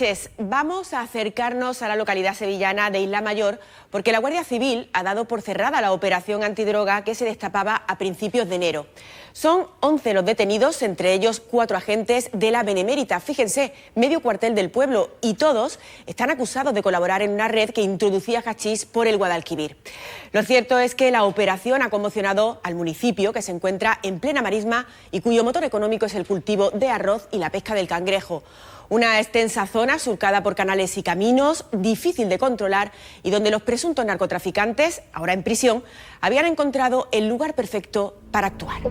noches. Vamos a acercarnos a la localidad sevillana de Isla Mayor porque la Guardia Civil ha dado por cerrada la operación antidroga que se destapaba a principios de enero. Son 11 los detenidos, entre ellos 4 agentes de la Benemérita. Fíjense, medio cuartel del pueblo, y todos están acusados de colaborar en una red que introducía hachís por el Guadalquivir. Lo cierto es que la operación ha conmocionado al municipio, que se encuentra en plena marisma y cuyo motor económico es el cultivo de arroz y la pesca del cangrejo. Una extensa zona surcada por canales y caminos, difícil de controlar y donde los presuntos narcotraficantes, ahora en prisión, habían encontrado el lugar perfecto para actuar.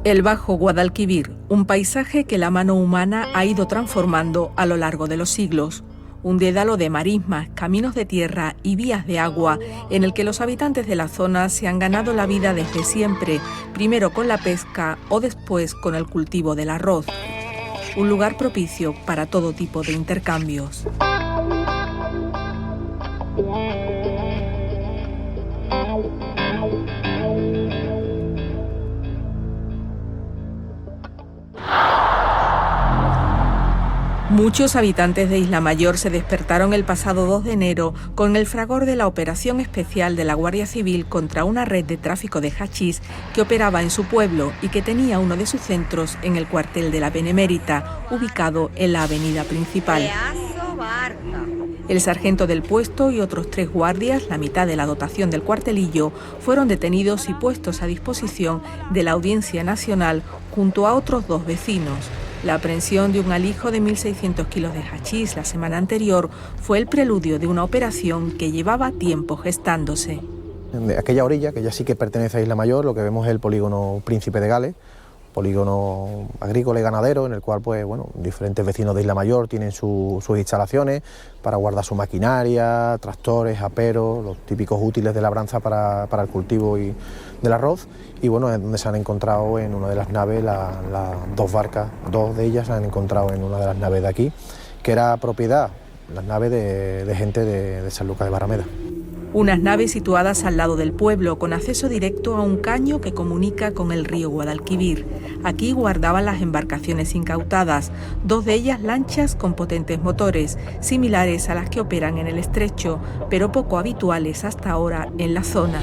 El Bajo Guadalquivir, un paisaje que la mano humana ha ido transformando a lo largo de los siglos. Un dédalo de marismas, caminos de tierra y vías de agua en el que los habitantes de la zona se han ganado la vida desde siempre, primero con la pesca o después con el cultivo del arroz. Un lugar propicio para todo tipo de intercambios. Muchos habitantes de Isla Mayor se despertaron el pasado 2 de enero con el fragor de la operación especial de la Guardia Civil contra una red de tráfico de hachís que operaba en su pueblo y que tenía uno de sus centros en el cuartel de la Benemérita, ubicado en la avenida principal. El sargento del puesto y otros 3 guardias, la mitad de la dotación del cuartelillo, fueron detenidos y puestos a disposición de la Audiencia Nacional junto a otros 2 vecinos. La aprehensión de un alijo de 1.600 kilos de hachís la semana anterior fue el preludio de una operación que llevaba tiempo gestándose. De aquella orilla, que ya sí que pertenece a Isla Mayor, lo que vemos es el polígono Príncipe de Gales, polígono agrícola y ganadero, en el cual diferentes vecinos de Isla Mayor tienen sus instalaciones para guardar su maquinaria, tractores, aperos, los típicos útiles de labranza para el cultivo del arroz, y es donde se han encontrado en una de las naves las 2 barcas, 2 de ellas se han encontrado en una de las naves de aquí, que era propiedad, las naves de gente de San Lucas de Barrameda. Unas naves situadas al lado del pueblo, con acceso directo a un caño que comunica con el río Guadalquivir. Aquí guardaban las embarcaciones incautadas, 2 de ellas lanchas con potentes motores, similares a las que operan en el estrecho, pero poco habituales hasta ahora en la zona.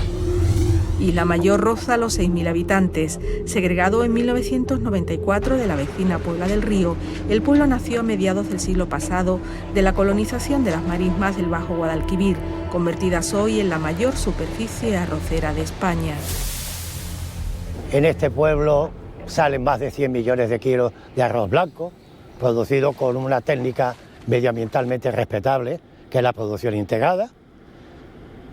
Isla Mayor roza los 6.000 habitantes. Segregado en 1994 de la vecina Puebla del Río, el pueblo nació a mediados del siglo pasado de la colonización de las marismas del Bajo Guadalquivir, convertidas hoy en la mayor superficie arrocera de España. En este pueblo salen más de 100 millones de kilos de arroz blanco, producido con una técnica medioambientalmente respetable, que es la producción integrada.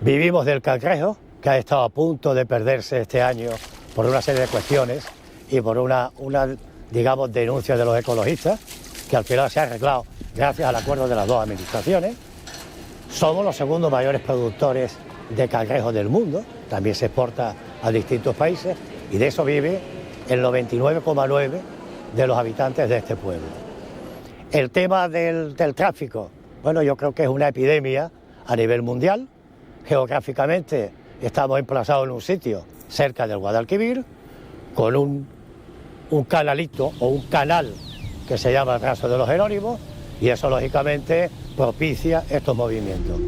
Vivimos del cangrejo, que ha estado a punto de perderse este año por una serie de cuestiones y por una denuncia de los ecologistas, que al final se ha arreglado gracias al acuerdo de las 2 administraciones. Somos los segundos mayores productores de cangrejo del mundo, también se exporta a distintos países, y de eso vive el 99,9% de los habitantes de este pueblo. El tema del tráfico, yo creo que es una epidemia a nivel mundial. Geográficamente estamos emplazados en un sitio cerca del Guadalquivir, con un canalito o un canal que se llama el Raso de los Jerónimos, y eso lógicamente propicia estos movimientos.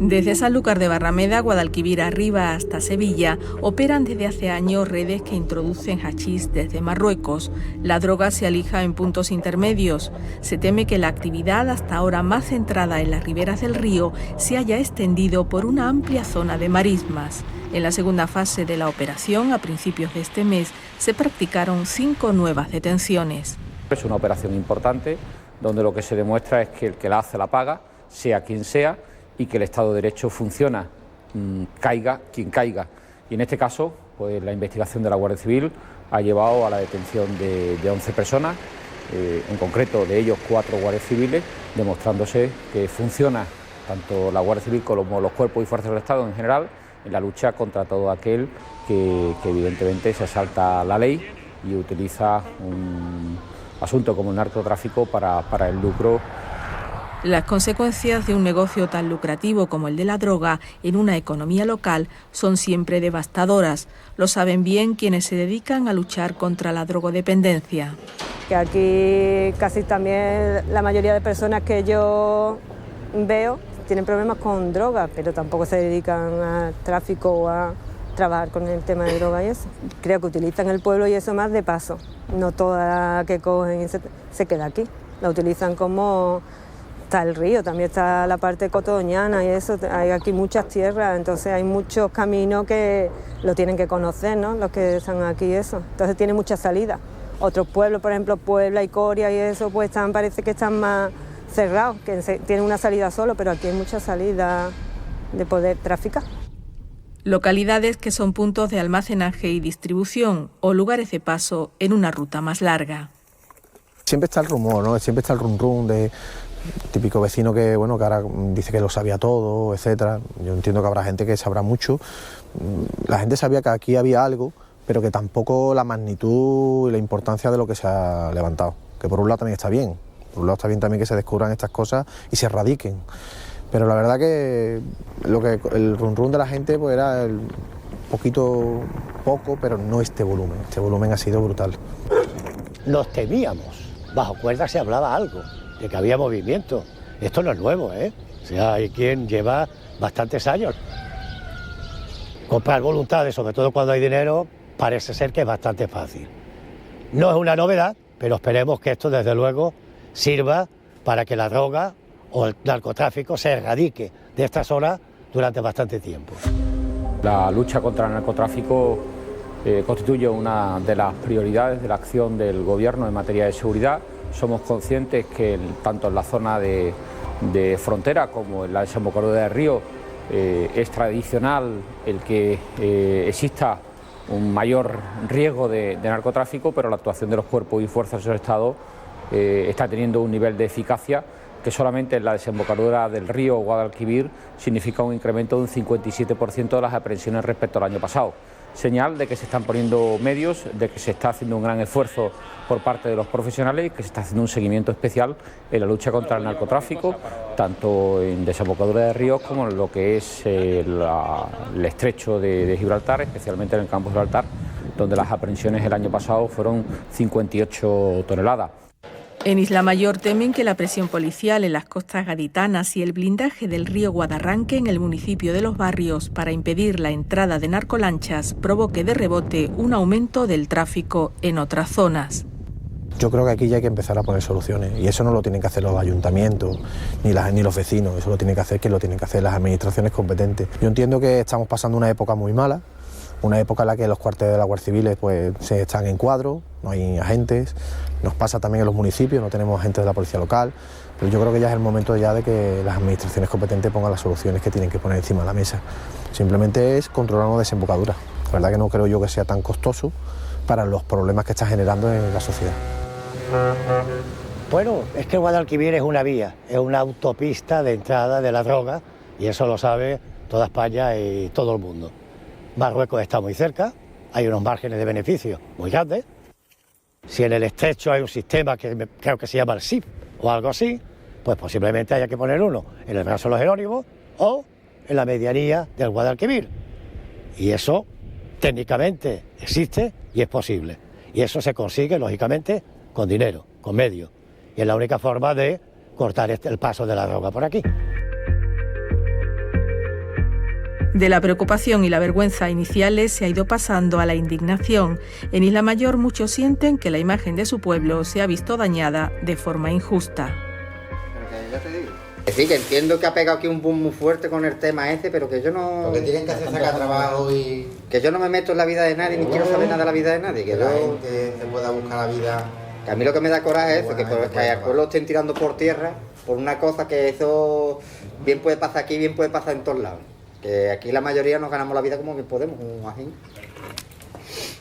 Desde Sanlúcar de Barrameda, Guadalquivir arriba hasta Sevilla, operan desde hace años redes que introducen hachís desde Marruecos. La droga se alija en puntos intermedios. Se teme que la actividad, hasta ahora más centrada en las riberas del río, se haya extendido por una amplia zona de marismas. En la segunda fase de la operación, a principios de este mes, se practicaron 5 nuevas detenciones. Es una operación importante, donde lo que se demuestra es que el que la hace la paga, sea quien sea, y que el Estado de Derecho funciona, caiga quien caiga. Y en este caso, pues la investigación de la Guardia Civil ha llevado a la detención de 11 personas, en concreto de ellos 4 guardias civiles, demostrándose que funciona tanto la Guardia Civil como los cuerpos y fuerzas del Estado en general en la lucha contra todo aquel que evidentemente se salta la ley y utiliza un asunto como el narcotráfico para el lucro Las consecuencias de un negocio tan lucrativo como el de la droga en una economía local son siempre devastadoras. Lo saben bien quienes se dedican a luchar contra la drogodependencia. Que aquí casi también la mayoría de personas que yo veo tienen problemas con drogas, pero tampoco se dedican al tráfico o a trabajar con el tema de droga y eso. Creo que utilizan el pueblo y eso más de paso. No toda la que cogen se queda aquí. La utilizan como... Está el río, también está la parte cotoñana y eso, hay aquí muchas tierras, entonces hay muchos caminos que lo tienen que conocer, ¿no? Los que están aquí y eso, entonces tiene muchas salidas. Otros pueblos, por ejemplo Puebla y Coria y eso, pues parece que están más cerrados, que tienen una salida solo, pero aquí hay muchas salidas de poder traficar. Localidades que son puntos de almacenaje y distribución o lugares de paso en una ruta más larga. Siempre está el rumor, ¿no? Siempre está el rum de típico vecino que, bueno, que ahora dice que lo sabía todo, etcétera. Yo entiendo que habrá gente que sabrá mucho. La gente sabía que aquí había algo, pero que tampoco la magnitud y la importancia de lo que se ha levantado. Que por un lado también está bien. Por un lado está bien también que se descubran estas cosas y se erradiquen. Pero la verdad que el rum de la gente pues era poco, pero no este volumen. Este volumen ha sido brutal. Nos temíamos. Bajo cuerda se hablaba algo, de que había movimiento. Esto no es nuevo, ¿eh? O sea, hay quien lleva bastantes años. Comprar voluntades, sobre todo cuando hay dinero, parece ser que es bastante fácil. No es una novedad, pero esperemos que esto, desde luego, sirva para que la droga o el narcotráfico se erradique de esta zona durante bastante tiempo. La lucha contra el narcotráfico constituye una de las prioridades de la acción del Gobierno en materia de seguridad. Somos conscientes que tanto en la zona de frontera como en la desembocadura del río es tradicional el que exista un mayor riesgo de narcotráfico, pero la actuación de los cuerpos y fuerzas del Estado está teniendo un nivel de eficacia que solamente en la desembocadura del río Guadalquivir significa un incremento de un 57% de las aprehensiones respecto al año pasado. Señal de que se están poniendo medios, de que se está haciendo un gran esfuerzo por parte de los profesionales y que se está haciendo un seguimiento especial en la lucha contra el narcotráfico, tanto en desembocadura de ríos como en lo que es el estrecho de Gibraltar, especialmente en el campo de Gibraltar, donde las aprehensiones el año pasado fueron 58 toneladas. En Isla Mayor temen que la presión policial en las costas gaditanas y el blindaje del río Guadarranque en el municipio de Los Barrios para impedir la entrada de narcolanchas provoque de rebote un aumento del tráfico en otras zonas. Yo creo que aquí ya hay que empezar a poner soluciones y eso no lo tienen que hacer los ayuntamientos ni los vecinos, eso lo tienen que hacer las administraciones competentes. Yo entiendo que estamos pasando una época muy mala, una época en la que los cuarteles de la Guardia Civil pues, se están en cuadro, no hay agentes, nos pasa también en los municipios, no tenemos agentes de la policía local, pero yo creo que ya es el momento ya de que las administraciones competentes pongan las soluciones que tienen que poner encima de la mesa. Simplemente es controlar una desembocadura. La verdad que no creo yo que sea tan costoso para los problemas que está generando en la sociedad. Bueno, es que Guadalquivir es una vía, es una autopista de entrada de la droga y eso lo sabe toda España y todo el mundo. Marruecos está muy cerca, hay unos márgenes de beneficio muy grandes. Si en el estrecho hay un sistema que creo que se llama el SIP o algo así, pues posiblemente haya que poner uno en el brazo de los Jerónimos o en la medianía del Guadalquivir. Y eso técnicamente existe y es posible. Y eso se consigue, lógicamente, con dinero, con medios. Y es la única forma de cortar el paso de la droga por aquí. De la preocupación y la vergüenza iniciales se ha ido pasando a la indignación. En Isla Mayor muchos sienten que la imagen de su pueblo se ha visto dañada de forma injusta. Sí, que entiendo que ha pegado aquí un boom muy fuerte con el tema ese, pero que yo no... Lo que tienen que hacer es sacar trabajo y... Que yo no me meto en la vida de nadie, ni quiero saber nada de la vida de nadie. Que la gente se pueda buscar la vida... Que a mí lo que me da coraje es eso, que al pueblo lo estén tirando por tierra por una cosa que eso bien puede pasar aquí, bien puede pasar en todos lados. Que aquí la mayoría nos ganamos la vida como bien podemos, un ajín.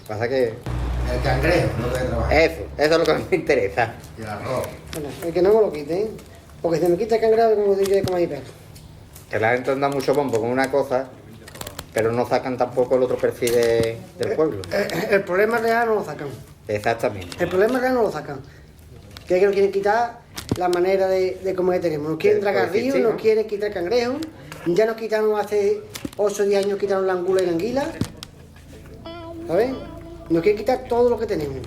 Pasa que... El cangrejo, no debe trabajar. Eso es lo que me interesa. Y el arroz. Bueno, el que no me lo quiten, porque si me quita el cangrejo, como digo yo, como hay perro. Que la gente anda mucho bombo con una cosa, pero no sacan tampoco el otro perfil del pueblo. El problema real no lo sacan. Exactamente. El problema real no lo sacan. Que lo quieren quitar la manera de comer que tenemos. Nos quieren tragar ríos, nos quieren quitar cangrejos. Ya nos quitaron hace 8 o 10 años, quitaron la angula y la anguila. ¿Sabes? Nos quieren quitar todo lo que tenemos.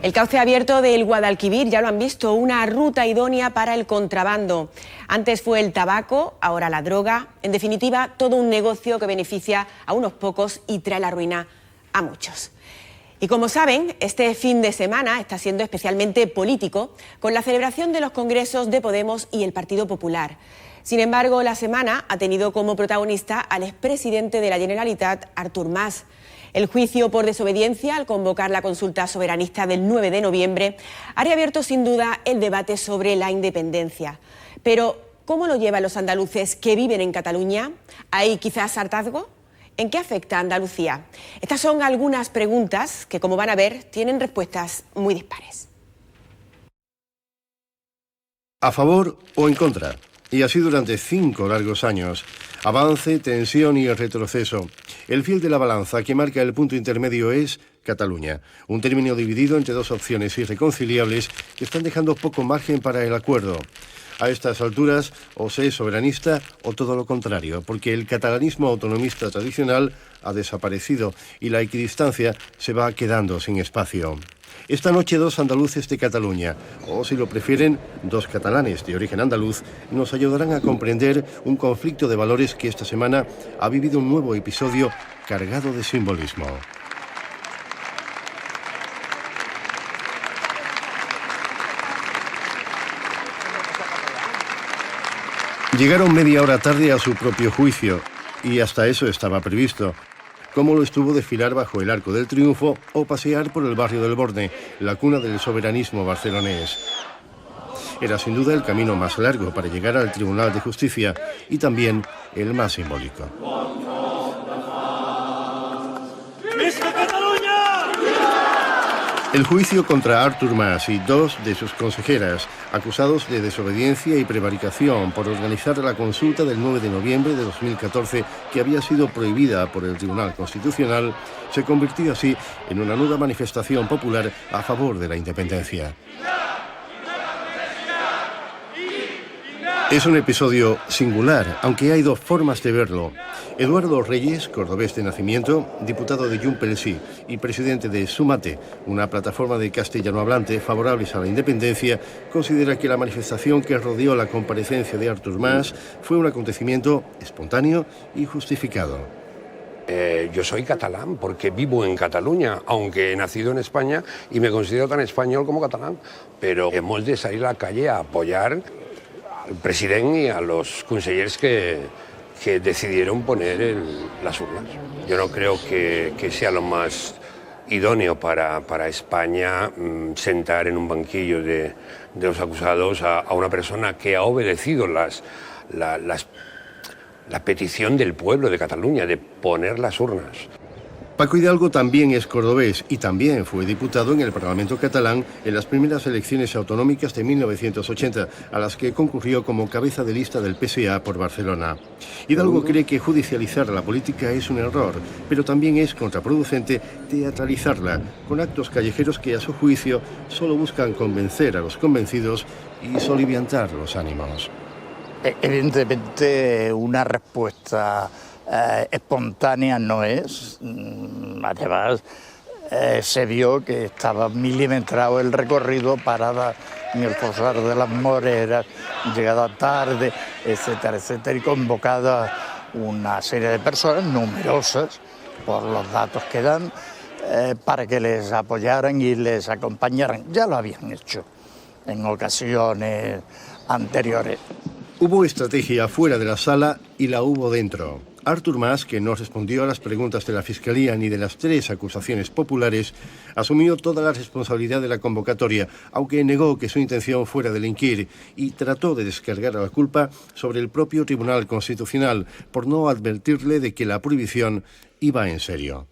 El cauce abierto del Guadalquivir, ya lo han visto, una ruta idónea para el contrabando. Antes fue el tabaco, ahora la droga. En definitiva, todo un negocio que beneficia a unos pocos y trae la ruina a muchos. Y como saben, este fin de semana está siendo especialmente político con la celebración de los congresos de Podemos y el Partido Popular. Sin embargo, la semana ha tenido como protagonista al expresidente de la Generalitat, Artur Mas. El juicio por desobediencia al convocar la consulta soberanista del 9 de noviembre ha reabierto sin duda el debate sobre la independencia. Pero, ¿cómo lo llevan los andaluces que viven en Cataluña? ¿Hay quizás hartazgo? ¿En qué afecta a Andalucía? Estas son algunas preguntas que, como van a ver, tienen respuestas muy dispares. ¿A favor o en contra? Y así durante 5 largos años. Avance, tensión y retroceso. El fiel de la balanza que marca el punto intermedio es Cataluña, un término dividido entre 2 opciones irreconciliables que están dejando poco margen para el acuerdo. A estas alturas, o se es soberanista o todo lo contrario, porque el catalanismo autonomista tradicional ha desaparecido y la equidistancia se va quedando sin espacio. Esta noche 2 andaluces de Cataluña, o si lo prefieren, 2 catalanes de origen andaluz, nos ayudarán a comprender un conflicto de valores que esta semana ha vivido un nuevo episodio cargado de simbolismo. Llegaron media hora tarde a su propio juicio, y hasta eso estaba previsto. Como lo estuvo desfilar bajo el Arco del Triunfo o pasear por el barrio del Borne, la cuna del soberanismo barcelonés. Era sin duda el camino más largo para llegar al Tribunal de Justicia y también el más simbólico. El juicio contra Artur Mas y 2 de sus consejeras, acusados de desobediencia y prevaricación por organizar la consulta del 9 de noviembre de 2014 que había sido prohibida por el Tribunal Constitucional, se convirtió así en una nueva manifestación popular a favor de la independencia. Es un episodio singular, aunque hay 2 formas de verlo. Eduardo Reyes, cordobés de nacimiento, diputado de Junts pel Sí y presidente de Sumate, una plataforma de castellano hablante favorables a la independencia, considera que la manifestación que rodeó la comparecencia de Artur Mas fue un acontecimiento espontáneo y justificado. Yo soy catalán porque vivo en Cataluña, aunque he nacido en España y me considero tan español como catalán, pero hemos de salir a la calle a apoyar al presidente y a los consellers que decidieron poner las urnas. Yo no creo que sea lo más idóneo para España sentar en un banquillo de los acusados a una persona que ha obedecido la petición del pueblo de Cataluña de poner las urnas. Paco Hidalgo también es cordobés y también fue diputado en el Parlamento catalán en las primeras elecciones autonómicas de 1980, a las que concurrió como cabeza de lista del PSA por Barcelona. Hidalgo cree que judicializar la política es un error, pero también es contraproducente teatralizarla, con actos callejeros que a su juicio solo buscan convencer a los convencidos y soliviantar los ánimos. Evidentemente una respuesta espontánea no es, además se vio que estaba milimetrado el recorrido, parada en el Fosar de las Moreras, llegada tarde, etcétera, etcétera, y convocada una serie de personas numerosas, por los datos que dan, para que les apoyaran y les acompañaran. Ya lo habían hecho en ocasiones anteriores. Hubo estrategia fuera de la sala y la hubo dentro. Artur Mas, que no respondió a las preguntas de la Fiscalía ni de las 3 acusaciones populares, asumió toda la responsabilidad de la convocatoria, aunque negó que su intención fuera delinquir y trató de descargar la culpa sobre el propio Tribunal Constitucional por no advertirle de que la prohibición iba en serio.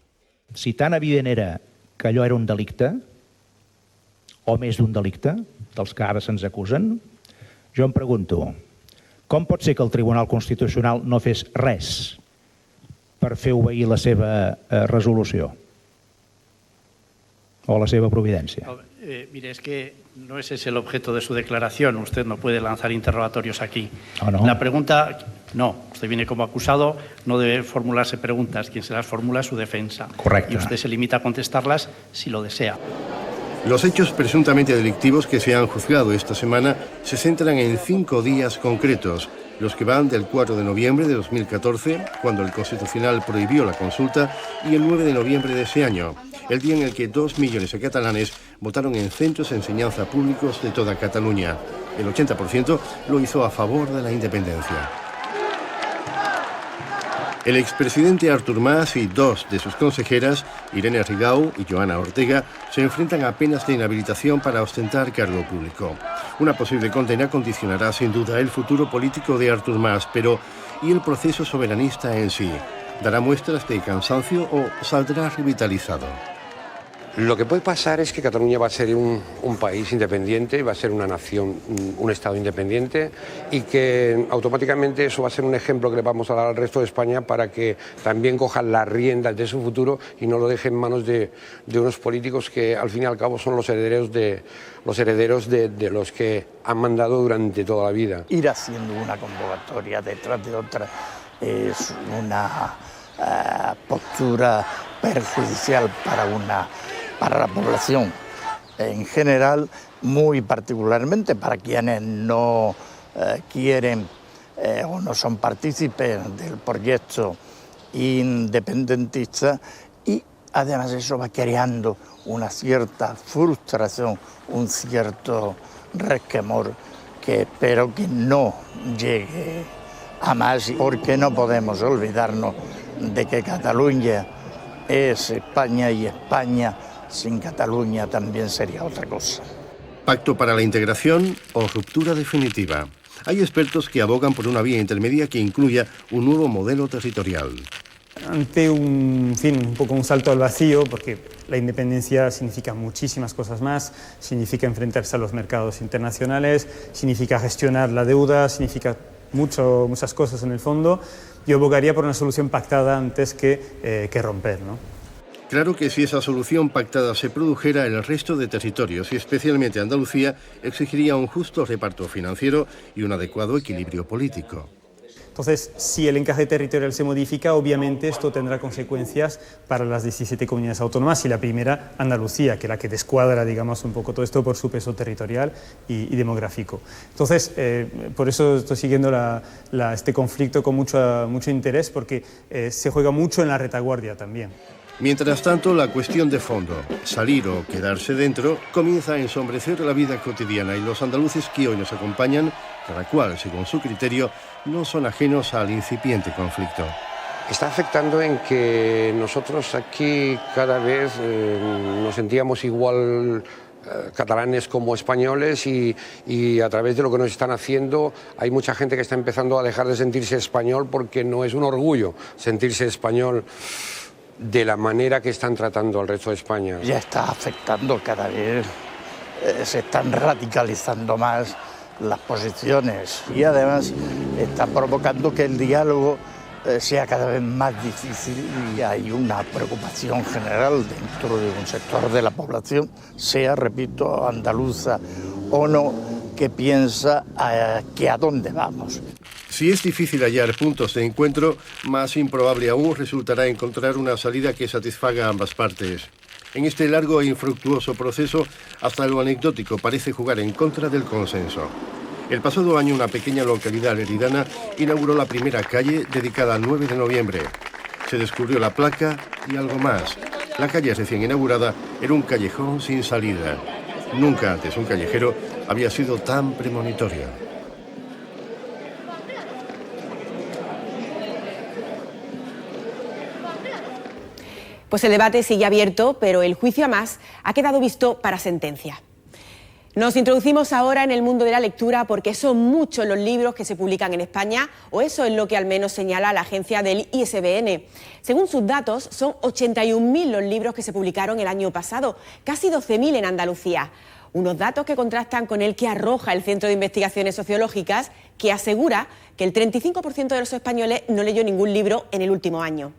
Si tan evident era que allò era un delicte, o més d'un delicte dels que ara se'ns acusen? Jo em pregunto, com pot ser que el Tribunal Constitucional no fes res per fer obeir la seva resolució o la seva providència? Mire, es que no ese es el objeto de su declaración. Usted no puede lanzar interrogatorios aquí. ¿Oh, no? La pregunta, no, usted viene como acusado, no debe formularse preguntas. Quien se las formula es su defensa. Correcto. Y usted se limita a contestarlas si lo desea. Los hechos presuntamente delictivos que se han juzgado esta semana se centran en 5 días concretos, los que van del 4 de noviembre de 2014, cuando el Constitucional prohibió la consulta, y el 9 de noviembre de ese año, el día en el que 2 millones de catalanes votaron en centros de enseñanza públicos de toda Cataluña. El 80% lo hizo a favor de la independencia. El expresidente Artur Mas y 2 de sus consejeras, Irene Rigau y Joana Ortega, se enfrentan a penas de inhabilitación para ostentar cargo público. Una posible condena condicionará sin duda el futuro político de Artur Mas, pero ¿y el proceso soberanista en sí? ¿Dará muestras de cansancio o saldrá revitalizado? Lo que puede pasar es que Cataluña va a ser un país independiente, va a ser una nación, un Estado independiente, y que automáticamente eso va a ser un ejemplo que le vamos a dar al resto de España para que también cojan las riendas de su futuro y no lo dejen en manos de unos políticos que al fin y al cabo son los herederos de los que han mandado durante toda la vida. Ir haciendo una convocatoria detrás de otra es una postura perjudicial para la población en general, muy particularmente para quienes no quieren o no son partícipes del proyecto independentista, y además eso va creando una cierta frustración, un cierto resquemor que espero que no llegue a más, porque no podemos olvidarnos de que Cataluña es España y España sin Cataluña también sería otra cosa. ¿Pacto para la integración o ruptura definitiva? Hay expertos que abogan por una vía intermedia que incluya un nuevo modelo territorial. Ante un poco un salto al vacío, porque la independencia significa muchísimas cosas más, significa enfrentarse a los mercados internacionales, significa gestionar la deuda, significa muchas cosas en el fondo. Yo abogaría por una solución pactada antes que romper, ¿no? Claro que si esa solución pactada se produjera, el resto de territorios, y especialmente Andalucía, exigiría un justo reparto financiero y un adecuado equilibrio político. Entonces, si el encaje territorial se modifica, obviamente esto tendrá consecuencias para las 17 comunidades autónomas, y la primera, Andalucía, que es la que descuadra, digamos, un poco todo esto por su peso territorial y demográfico. Entonces, por eso estoy siguiendo este conflicto con mucho interés, porque se juega mucho en la retaguardia también. Mientras tanto, la cuestión de fondo, salir o quedarse dentro, comienza a ensombrecer la vida cotidiana, y los andaluces que hoy nos acompañan, cada cual según su criterio, no son ajenos al incipiente conflicto. Está afectando en que nosotros aquí cada vez nos sentíamos igual catalanes como españoles, y a través de lo que nos están haciendo hay mucha gente que está empezando a dejar de sentirse español, porque no es un orgullo sentirse español de la manera que están tratando al resto de España. Ya está afectando cada vez, se están radicalizando más las posiciones, y además está provocando que el diálogo sea cada vez más difícil, y hay una preocupación general dentro de un sector de la población, sea, repito, andaluza o no, que piensa que a dónde vamos. Si es difícil hallar puntos de encuentro, más improbable aún resultará encontrar una salida que satisfaga a ambas partes. En este largo e infructuoso proceso, hasta lo anecdótico parece jugar en contra del consenso. El pasado año, una pequeña localidad leridana inauguró la primera calle dedicada al 9 de noviembre. Se descubrió la placa y algo más. La calle recién inaugurada era un callejón sin salida. Nunca antes un callejero había sido tan premonitorio. Pues el debate sigue abierto, pero el juicio a Mas ha quedado visto para sentencia. Nos introducimos ahora en el mundo de la lectura, porque son muchos los libros que se publican en España, o eso es lo que al menos señala la agencia del ISBN. Según sus datos, son 81.000 los libros que se publicaron el año pasado, casi 12.000 en Andalucía. Unos datos que contrastan con el que arroja el Centro de Investigaciones Sociológicas, que asegura que el 35% de los españoles no leyó ningún libro en el último año.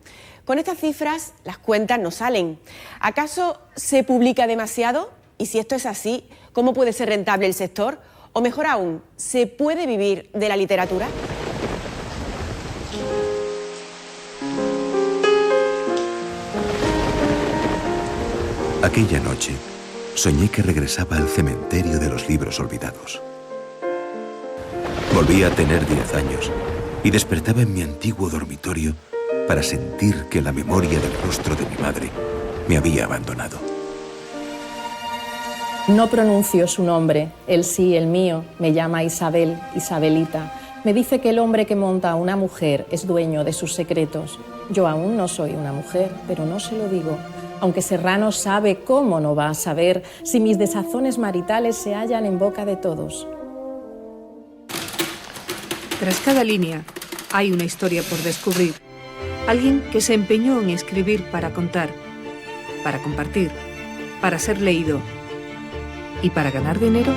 Con estas cifras, las cuentas no salen. ¿Acaso se publica demasiado? Y si esto es así, ¿cómo puede ser rentable el sector? O mejor aún, ¿se puede vivir de la literatura? Aquella noche, soñé que regresaba al cementerio de los libros olvidados. Volví a tener 10 años y despertaba en mi antiguo dormitorio para sentir que la memoria del rostro de mi madre me había abandonado. No pronuncio su nombre, él sí, el mío, me llama Isabel, Isabelita. Me dice que el hombre que monta a una mujer es dueño de sus secretos. Yo aún no soy una mujer, pero no se lo digo. Aunque Serrano sabe, cómo no va a saber si mis desazones maritales se hallan en boca de todos. Tras cada línea hay una historia por descubrir. Alguien que se empeñó en escribir para contar, para compartir, para ser leído y para ganar dinero.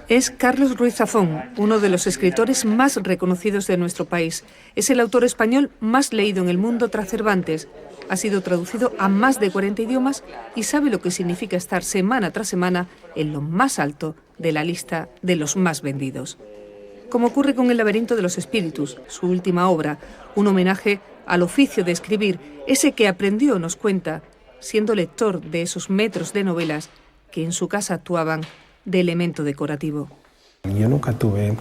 Es Carlos Ruiz Zafón, uno de los escritores más reconocidos de nuestro país. Es el autor español más leído en el mundo tras Cervantes. Ha sido traducido a más de 40 idiomas y sabe lo que significa estar semana tras semana en lo más alto de la lista de los más vendidos. Como ocurre con El laberinto de los espíritus, su última obra, un homenaje al oficio de escribir, ese que aprendió, nos cuenta, siendo lector de esos metros de novelas que en su casa actuaban de elemento decorativo. Yo nunca tuve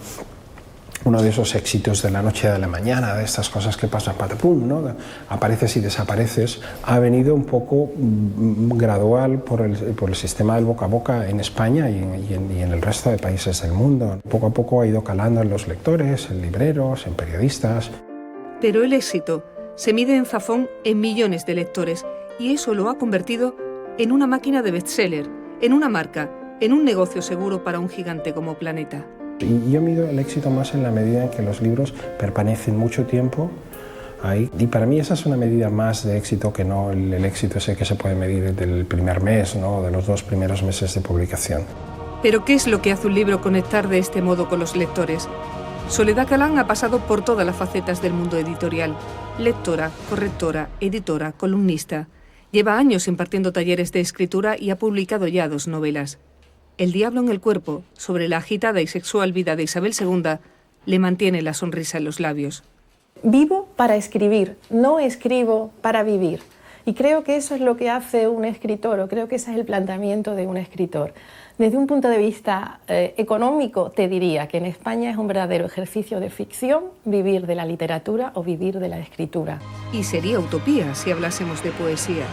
uno de esos éxitos de la noche a la mañana, de estas cosas que pasan patapum, ¿no? Apareces y desapareces. Ha venido un poco gradual por el sistema del boca a boca en España y en el resto de países del mundo. Poco a poco ha ido calando en los lectores, en libreros, en periodistas. Pero el éxito se mide en Zafón en millones de lectores y eso lo ha convertido en una máquina de bestseller, en una marca, en un negocio seguro para un gigante como Planeta. Y yo mido el éxito más en la medida en que los libros permanecen mucho tiempo ahí. Y para mí esa es una medida más de éxito que no el éxito ese que se puede medir del primer mes, ¿no? De los 2 primeros meses de publicación. Pero ¿qué es lo que hace un libro conectar de este modo con los lectores? Soledad Calán ha pasado por todas las facetas del mundo editorial. Lectora, correctora, editora, columnista. Lleva años impartiendo talleres de escritura y ha publicado ya 2 novelas. El diablo en el cuerpo, sobre la agitada y sexual vida de Isabel II, le mantiene la sonrisa en los labios. Vivo para escribir, no escribo para vivir. Y creo que eso es lo que hace un escritor, o creo que ese es el planteamiento de un escritor. Desde un punto de vista económico, te diría que en España es un verdadero ejercicio de ficción vivir de la literatura o vivir de la escritura. Y sería utopía si hablásemos de poesía.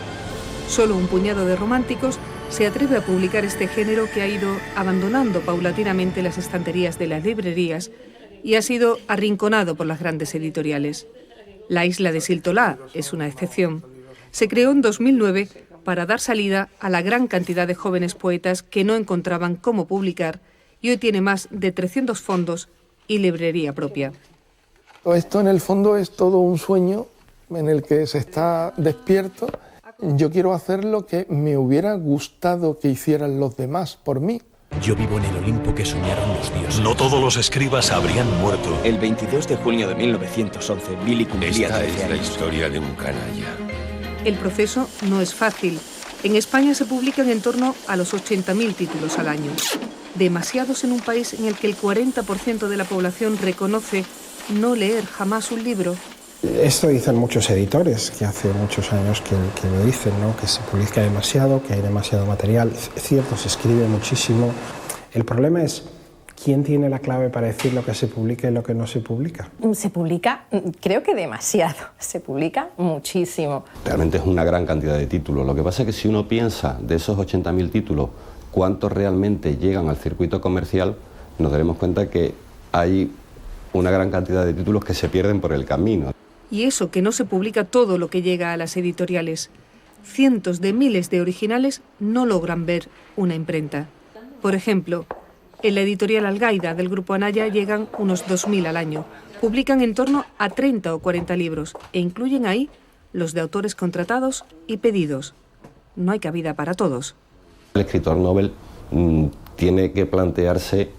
Solo un puñado de románticos se atreve a publicar este género que ha ido abandonando paulatinamente las estanterías de las librerías y ha sido arrinconado por las grandes editoriales. La isla de Siltolá es una excepción. Se creó en 2009 para dar salida a la gran cantidad de jóvenes poetas que no encontraban cómo publicar y hoy tiene más de 300 fondos y librería propia. Esto en el fondo es todo un sueño en el que se está despierto. Yo quiero hacer lo que me hubiera gustado que hicieran los demás por mí. Yo vivo en el Olimpo que soñaron los dioses. No todos los escribas habrían muerto. El 22 de junio de 1911, Billy cumplía 13 años. Esta es la historia de un canalla. El proceso no es fácil. En España se publican en torno a los 80.000 títulos al año. Demasiados en un país en el que el 40% de la población reconoce no leer jamás un libro. Esto dicen muchos editores, que hace muchos años que me dicen, ¿no? Que se publica demasiado, que hay demasiado material. Es cierto, se escribe muchísimo. El problema es quién tiene la clave para decir lo que se publica y lo que no se publica. Se publica, creo que demasiado, se publica muchísimo. Realmente es una gran cantidad de títulos. Lo que pasa es que si uno piensa de esos 80.000 títulos, cuántos realmente llegan al circuito comercial, nos daremos cuenta que hay una gran cantidad de títulos que se pierden por el camino. Y eso que no se publica todo lo que llega a las editoriales. cientos de miles de originales no logran ver una imprenta. Por ejemplo, en la editorial Algaida del Grupo Anaya llegan unos 2.000 al año. Publican en torno a 30 o 40 libros e incluyen ahí los de autores contratados y pedidos. No hay cabida para todos. El escritor novel tiene que plantearse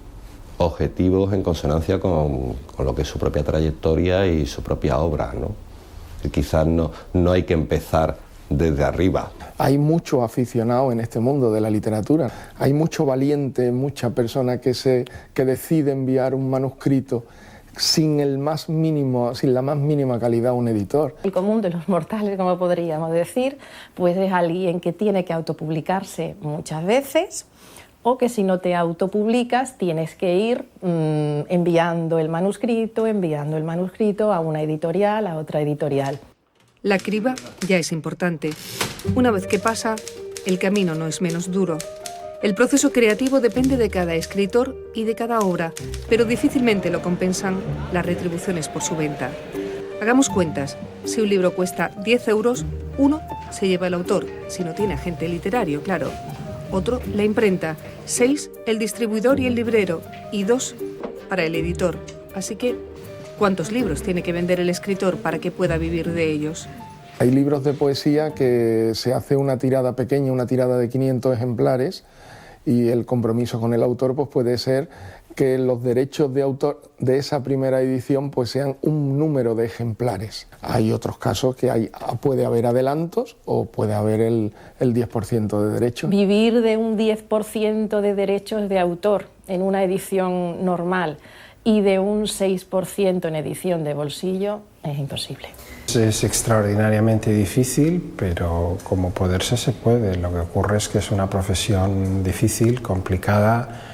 objetivos en consonancia con lo que es su propia trayectoria y su propia obra, ¿no? Y quizás no hay que empezar desde arriba. Hay mucho aficionado en este mundo de la literatura, hay mucho valiente, mucha persona que decide enviar un manuscrito sin la más mínima calidad a un editor. El común de los mortales, como podríamos decir, pues es alguien que tiene que autopublicarse muchas veces, o que si no te autopublicas tienes que ir enviando el manuscrito a una editorial, a otra editorial. La criba ya es importante. Una vez que pasa, el camino no es menos duro. El proceso creativo depende de cada escritor y de cada obra, pero difícilmente lo compensan las retribuciones por su venta. Hagamos cuentas. Si un libro cuesta 10 euros, 1 se lleva el autor, si no tiene agente literario, claro. Otro, la imprenta. 6, el distribuidor y el librero. Y 2, para el editor. Así que, ¿cuántos libros tiene que vender el escritor para que pueda vivir de ellos? Hay libros de poesía que se hace una tirada pequeña, una tirada de 500 ejemplares, y el compromiso con el autor pues puede ser que los derechos de autor de esa primera edición pues sean un número de ejemplares. Hay otros casos que puede haber adelantos o puede haber el 10% de derechos. Vivir de un 10% de derechos de autor en una edición normal y de un 6% en edición de bolsillo es imposible. Es extraordinariamente difícil, pero como poderse se puede. Lo que ocurre es que es una profesión difícil, complicada,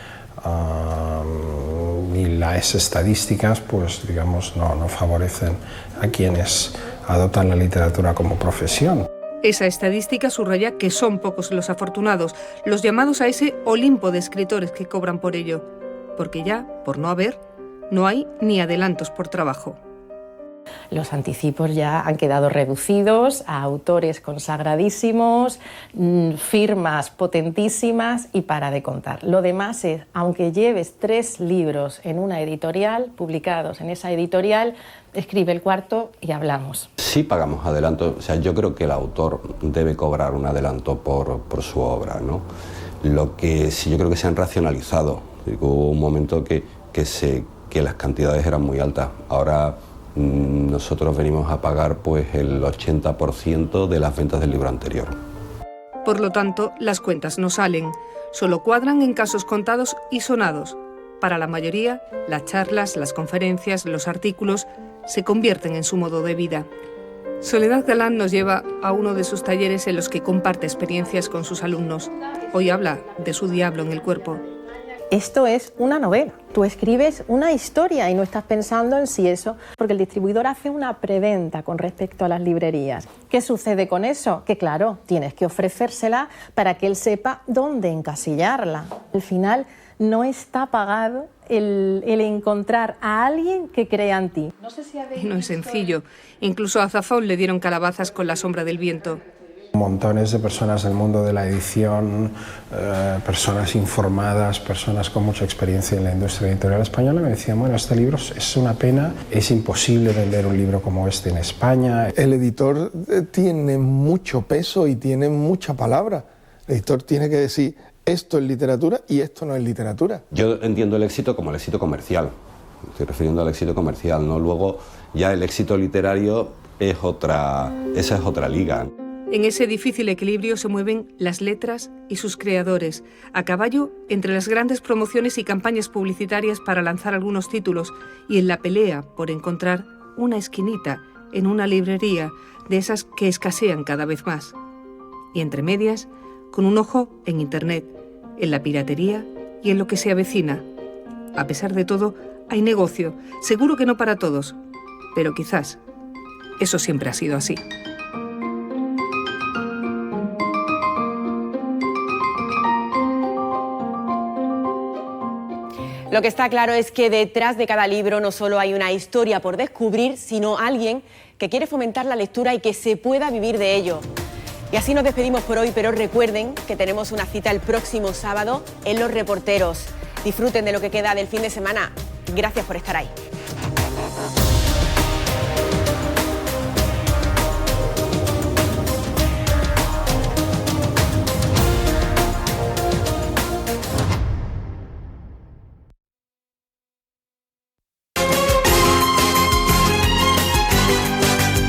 y las estadísticas, pues digamos, no favorecen a quienes adoptan la literatura como profesión. Esa estadística subraya que son pocos los afortunados, los llamados a ese Olimpo de escritores que cobran por ello, porque ya, por no haber, no hay ni adelantos por trabajo. Los anticipos ya han quedado reducidos a autores consagradísimos, firmas potentísimas y para de contar. Lo demás es, aunque lleves 3 libros en una editorial, publicados en esa editorial, escribe el cuarto y hablamos. Sí pagamos adelanto, o sea, yo creo que el autor debe cobrar un adelanto por su obra, ¿no? Lo que sí yo creo que se han racionalizado. Hubo un momento que las cantidades eran muy altas. Ahora nosotros venimos a pagar pues el 80% de las ventas del libro anterior. Por lo tanto, las cuentas no salen, solo cuadran en casos contados y sonados. Para la mayoría, las charlas, las conferencias, los artículos se convierten en su modo de vida. Soledad Galán nos lleva a uno de sus talleres en los que comparte experiencias con sus alumnos. Hoy habla de su diablo en el cuerpo. Esto es una novela. Tú escribes una historia y no estás pensando en si eso, porque el distribuidor hace una preventa con respecto a las librerías. ¿Qué sucede con eso? Que claro, tienes que ofrecérsela para que él sepa dónde encasillarla. Al final no está pagado el encontrar a alguien que crea en ti. Y no es sencillo. Incluso a Zafón le dieron calabazas con La sombra del viento. Montones de personas del mundo de la edición, personas informadas, personas con mucha experiencia en la industria editorial española me decían, bueno, este libro es una pena, es imposible vender un libro como este en España. El editor tiene mucho peso y tiene mucha palabra. El editor tiene que decir, esto es literatura y esto no es literatura. Yo entiendo el éxito como el éxito comercial, me estoy refiriendo al éxito comercial, ¿no? Luego ya el éxito literario esa es otra liga. En ese difícil equilibrio se mueven las letras y sus creadores, a caballo entre las grandes promociones y campañas publicitarias para lanzar algunos títulos y en la pelea por encontrar una esquinita en una librería de esas que escasean cada vez más. Y entre medias, con un ojo en Internet, en la piratería y en lo que se avecina. A pesar de todo, hay negocio, seguro que no para todos, pero quizás eso siempre ha sido así. Lo que está claro es que detrás de cada libro no solo hay una historia por descubrir, sino alguien que quiere fomentar la lectura y que se pueda vivir de ello. Y así nos despedimos por hoy, pero recuerden que tenemos una cita el próximo sábado en Los Reporteros. Disfruten de lo que queda del fin de semana. Gracias por estar ahí.